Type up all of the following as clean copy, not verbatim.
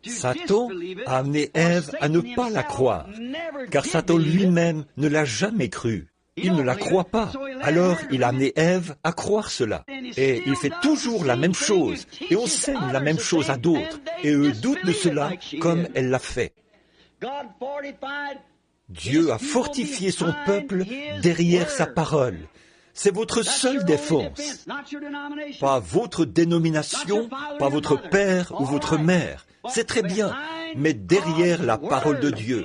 Satan a amené Ève à ne pas la croire, car Satan lui-même ne l'a jamais cru. Il ne la croit pas. Alors il a amené Ève à croire cela. Et il fait toujours la même chose. Et enseigne la même chose à d'autres. Et eux doutent de cela comme elle l'a fait. Dieu a fortifié son peuple derrière sa parole. C'est votre seule défense. Pas votre dénomination, pas votre père ou votre mère. C'est très bien, mais derrière la parole de Dieu.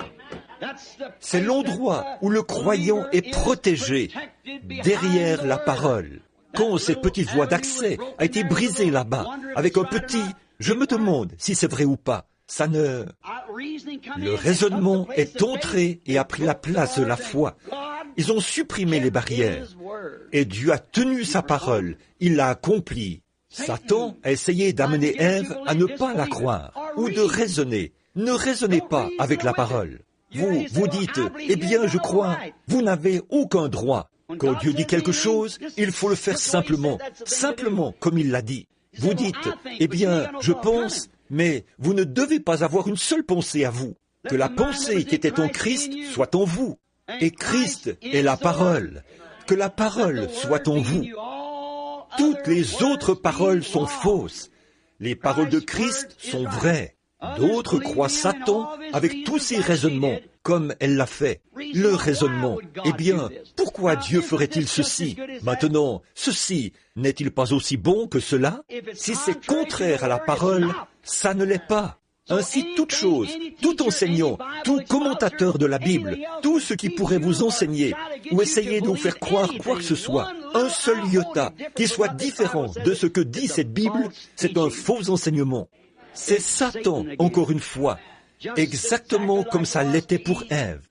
C'est l'endroit où le croyant est protégé, derrière la parole. Quand cette petite voie d'accès a été brisée là-bas, avec un petit « je me demande si c'est vrai ou pas », ça ne... Le raisonnement est entré et a pris la place de la foi. Ils ont supprimé les barrières. Et Dieu a tenu sa parole. Il l'a accompli. Satan a essayé d'amener Ève à ne pas la croire ou de raisonner. Ne raisonnez pas avec la parole. Vous dites, eh bien je crois, vous n'avez aucun droit. Quand Dieu dit quelque chose, il faut le faire simplement comme il l'a dit. Vous dites, eh bien je pense, mais vous ne devez pas avoir une seule pensée à vous. Que la pensée qui était en Christ soit en vous. Et Christ est la parole. Que la parole soit en vous. Toutes les autres paroles sont fausses. Les paroles de Christ sont vraies. D'autres croient Satan avec tous ses raisonnements, comme elle l'a fait. Le raisonnement, eh bien, pourquoi Dieu ferait-il ceci? Maintenant, ceci n'est-il pas aussi bon que cela? Si c'est contraire à la parole, ça ne l'est pas. Ainsi, toute chose, tout enseignant, tout commentateur de la Bible, tout ce qui pourrait vous enseigner ou essayer de vous faire croire quoi que ce soit, un seul iota qui soit différent de ce que dit cette Bible, c'est un faux enseignement. C'est Satan, encore une fois, exactement comme ça l'était pour Ève.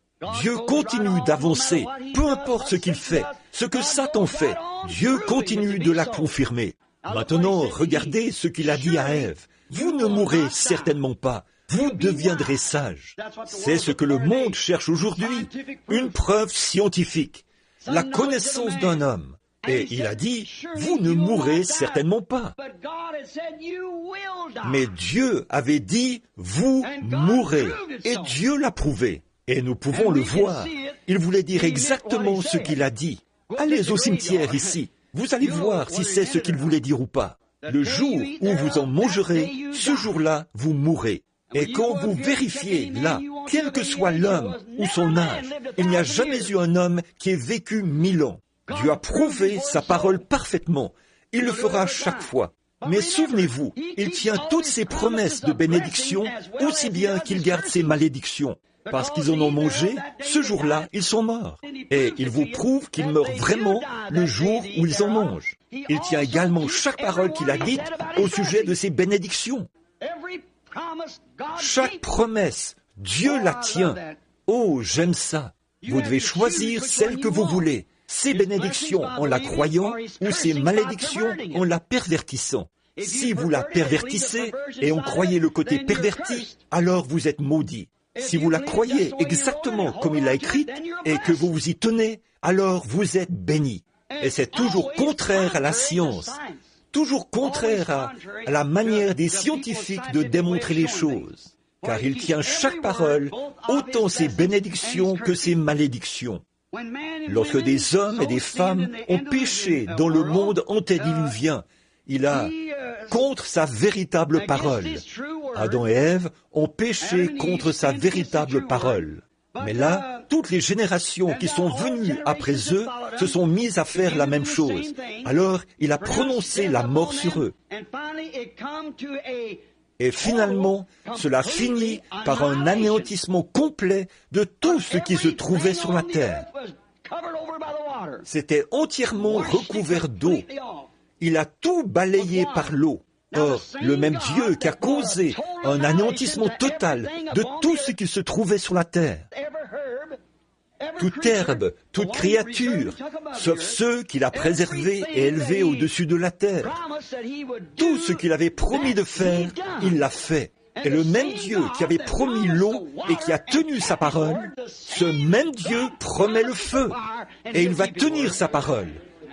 Dieu continue d'avancer, peu importe ce qu'il fait, ce que Satan fait, Dieu continue de la confirmer. Maintenant, regardez ce qu'il a dit à Ève. Vous ne mourrez certainement pas, vous deviendrez sages. C'est ce que le monde cherche aujourd'hui, une preuve scientifique, la connaissance d'un homme. Et il a dit, vous ne mourrez certainement pas. Mais Dieu avait dit, vous mourrez. Et Dieu l'a prouvé. Et nous pouvons le voir. Il voulait dire exactement ce qu'il a dit. Allez au cimetière ici. Vous allez voir si c'est ce qu'il voulait dire ou pas. Le jour où vous en mangerez, ce jour-là, vous mourrez. Et quand vous vérifiez là, quel que soit l'homme ou son âge, il n'y a jamais eu un homme qui ait vécu 1000 ans. Dieu a prouvé sa parole parfaitement. Il le fera chaque fois. Mais souvenez-vous, il tient toutes ses promesses de bénédiction aussi bien qu'il garde ses malédictions. Parce qu'ils en ont mangé, ce jour-là, ils sont morts. Et il vous prouve qu'ils meurent vraiment le jour où ils en mangent. Il tient également chaque parole qu'il a dite au sujet de ses bénédictions. Chaque promesse, Dieu la tient. Oh, j'aime ça. Vous devez choisir celle que vous voulez. Ses bénédictions en la croyant ou ses malédictions en la pervertissant. Si vous la pervertissez et en croyez le côté perverti, alors vous êtes maudit. Si vous la croyez exactement comme il l'a écrite et que vous vous y tenez, alors vous êtes béni. Et c'est toujours contraire à la science, toujours contraire à la manière des scientifiques de démontrer les choses. Car il tient chaque parole, autant ses bénédictions que ses malédictions. Lorsque des hommes et des femmes ont péché dans le monde antédiluvien, il a contre sa véritable parole. Adam et Ève ont péché contre sa véritable parole. Mais là, toutes les générations qui sont venues après eux se sont mises à faire la même chose. Alors, il a prononcé la mort sur eux. Et finalement, cela finit par un anéantissement complet de tout ce qui se trouvait sur la terre. C'était entièrement recouvert d'eau. Il a tout balayé par l'eau. Or, le même Dieu qui a causé un anéantissement total de tout ce qui se trouvait sur la terre, toute herbe, toute créature, sauf ceux qu'il a préservés et élevés au-dessus de la terre. Tout ce qu'il avait promis de faire, il l'a fait. Et le même Dieu qui avait promis l'eau et qui a tenu sa parole, ce même Dieu promet le feu. Et il va tenir sa parole.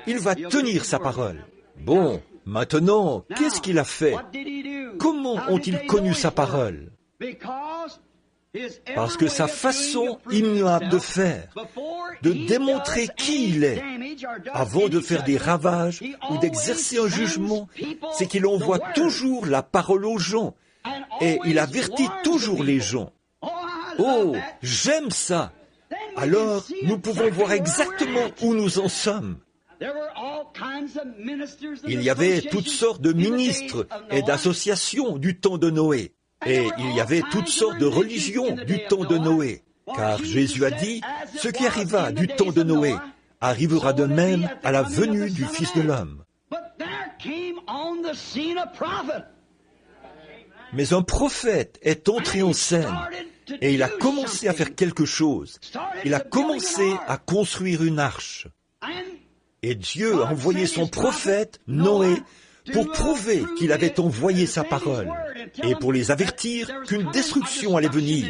Il va tenir sa parole. Bon, maintenant, qu'est-ce qu'il a fait? comment ont-ils connu sa parole? Parce que sa façon immuable de faire, de démontrer qui il est, avant de faire des ravages ou d'exercer un jugement, c'est qu'il envoie toujours la parole aux gens et il avertit toujours les gens. Oh, j'aime ça! Alors, nous pouvons voir exactement où nous en sommes. Il y avait toutes sortes de ministres et d'associations du temps de Noé. Et il y avait toutes sortes de religions du temps de Noé. Car Jésus a dit, ce qui arriva du temps de Noé arrivera de même à la venue du Fils de l'homme. Mais un prophète est entré en scène et il a commencé à faire quelque chose. Il a commencé à construire une arche. Et Dieu a envoyé son prophète, Noé, pour prouver qu'il avait envoyé sa parole et pour les avertir qu'une destruction allait venir,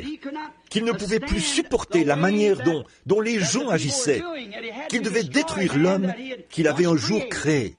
qu'ils ne pouvaient plus supporter la manière dont les gens agissaient, qu'ils devaient détruire l'homme qu'il avait un jour créé.